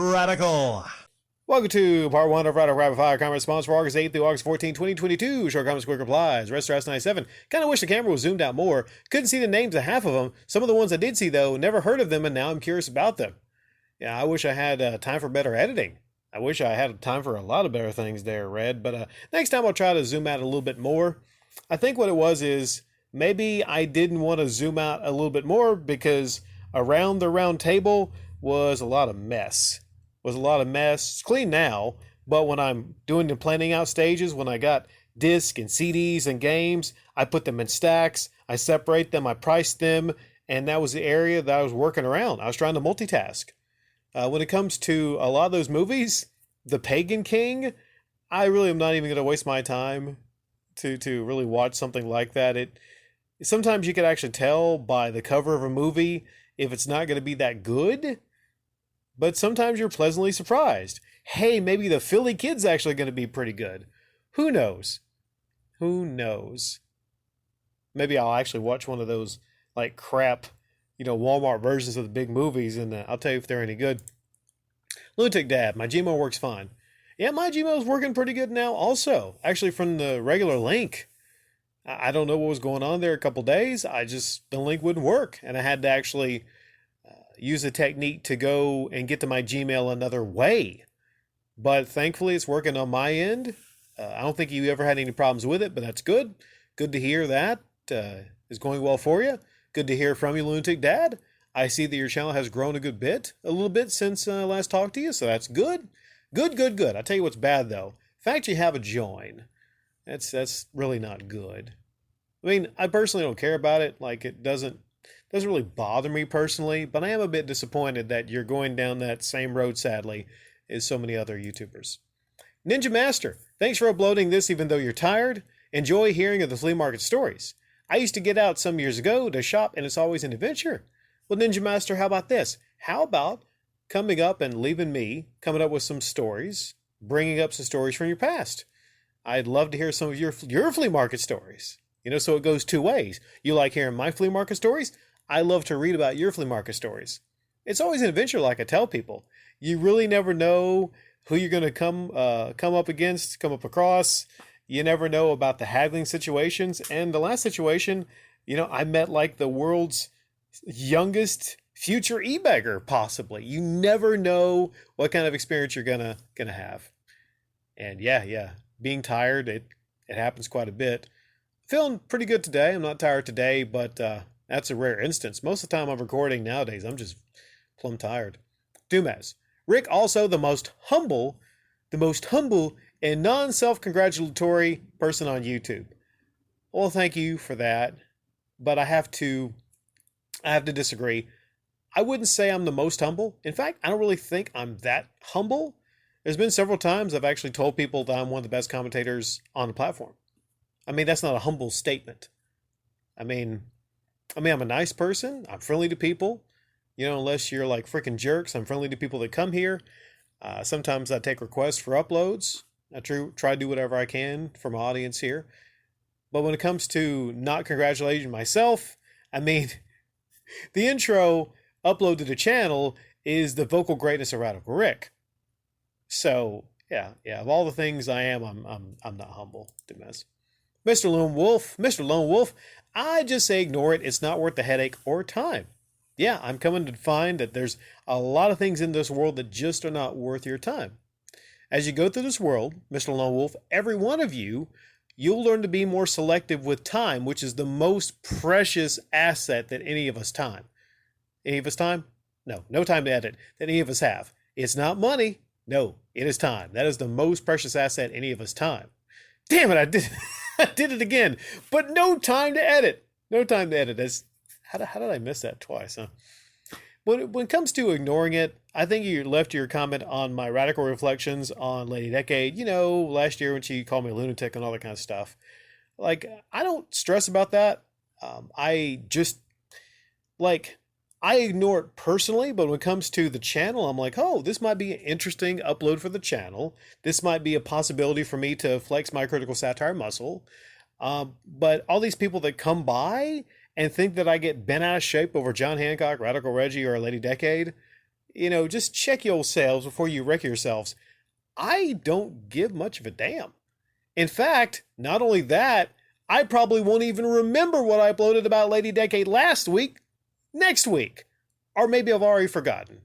Radical. Welcome to part one of Radical Rapid Fire comment response for August 8th through August 14, 2022. Short comments, quick replies. Restaurant 97. Kind of wish the camera was zoomed out more. Couldn't see the names of half of them. Some of the ones I did see, though, never heard of them, and now I'm curious about them. Yeah, I wish I had time for better editing. I wish I had time for a lot of better things there, Red. But next time I'll try to zoom out a little bit more. I think what it was is maybe I didn't want to zoom out a little bit more because around the round table was a lot of mess. It's clean now, but when I'm doing the planning out stages, when I got discs and CDs and games, I put them in stacks, I separate them, I price them, and that was the area that I was working around. I was trying to multitask. When it comes to a lot of those movies, The Pagan King, I really am not even going to waste my time to really watch something like that. Sometimes you can actually tell by the cover of a movie if it's not going to be that good. But sometimes you're pleasantly surprised. Hey, maybe the Philly Kid's actually going to be pretty good. Who knows? Who knows? Maybe I'll actually watch one of those like crap, Walmart versions of the big movies, and I'll tell you if they're any good. Lunatic Dad, my Gmail works fine. Yeah, my Gmail is working pretty good now also. Actually, from the regular link. I don't know what was going on there a couple days. The link wouldn't work, and I had to actually use a technique to go and get to my Gmail another way. But thankfully, it's working on my end. I don't think you ever had any problems with it, but that's good. Good to hear that is going well for you. Good to hear from you, Lunatic Dad. I see that your channel has grown a little bit since last talked to you, so that's good. Good. I'll tell you what's bad, though. The fact you have a join, that's really not good. I mean, I personally don't care about it. Like, it doesn't really bother me personally, but I am a bit disappointed that you're going down that same road, sadly, as so many other YouTubers. Ninja Master, thanks for uploading this even though you're tired. Enjoy hearing of the flea market stories. I used to get out some years ago to shop, and it's always an adventure. Well, Ninja Master, how about this? How about coming up and leaving me coming up with some stories, bringing up some stories from your past? I'd love to hear some of your flea market stories. So it goes two ways. You like hearing my flea market stories? I love to read about your flea market stories. It's always an adventure, like I tell people. You really never know who you're going to come up across. You never know about the haggling situations. And the last situation, I met like the world's youngest future e-beggar, possibly. You never know what kind of experience you're gonna have. And yeah, being tired, it happens quite a bit. Feeling pretty good today. I'm not tired today, but that's a rare instance. Most of the time I'm recording nowadays, I'm just plumb tired. Dumez. Rick, also the most humble and non-self-congratulatory person on YouTube. Well, thank you for that, but I have to disagree. I wouldn't say I'm the most humble. In fact, I don't really think I'm that humble. There's been several times I've actually told people that I'm one of the best commentators on the platform. I mean, that's not a humble statement. I mean, I'm a nice person. I'm friendly to people. Unless you're like freaking jerks, I'm friendly to people that come here. Sometimes I take requests for uploads. I try to do whatever I can for my audience here. But when it comes to not congratulating myself, I mean, the intro upload to the channel is the vocal greatness of Radical Rick. So yeah, of all the things I am, I'm not humble, Dumez. Mr. Lone Wolf, I just say ignore it. It's not worth the headache or time. Yeah, I'm coming to find that there's a lot of things in this world that just are not worth your time. As you go through this world, Mr. Lone Wolf, every one of you'll learn to be more selective with time, which is the most precious asset that any of us time. Any of us time? No time to edit that any of us have. It's not money. No, it is time. That is the most precious asset any of us time. Damn it, I did it again. But no time to edit. No time to edit. How did I miss that twice, huh? When it comes to ignoring it, I think you left your comment on my radical reflections on Lady Decade, last year when she called me a lunatic and all that kind of stuff. Like, I don't stress about that. I ignore it personally, but when it comes to the channel, I'm like, oh, this might be an interesting upload for the channel. This might be a possibility for me to flex my critical satire muscle. But all these people that come by and think that I get bent out of shape over John Hancock, Radical Reggie, or Lady Decade, just check yourselves before you wreck yourselves. I don't give much of a damn. In fact, not only that, I probably won't even remember what I uploaded about Lady Decade last week, next week. Or maybe I've already forgotten.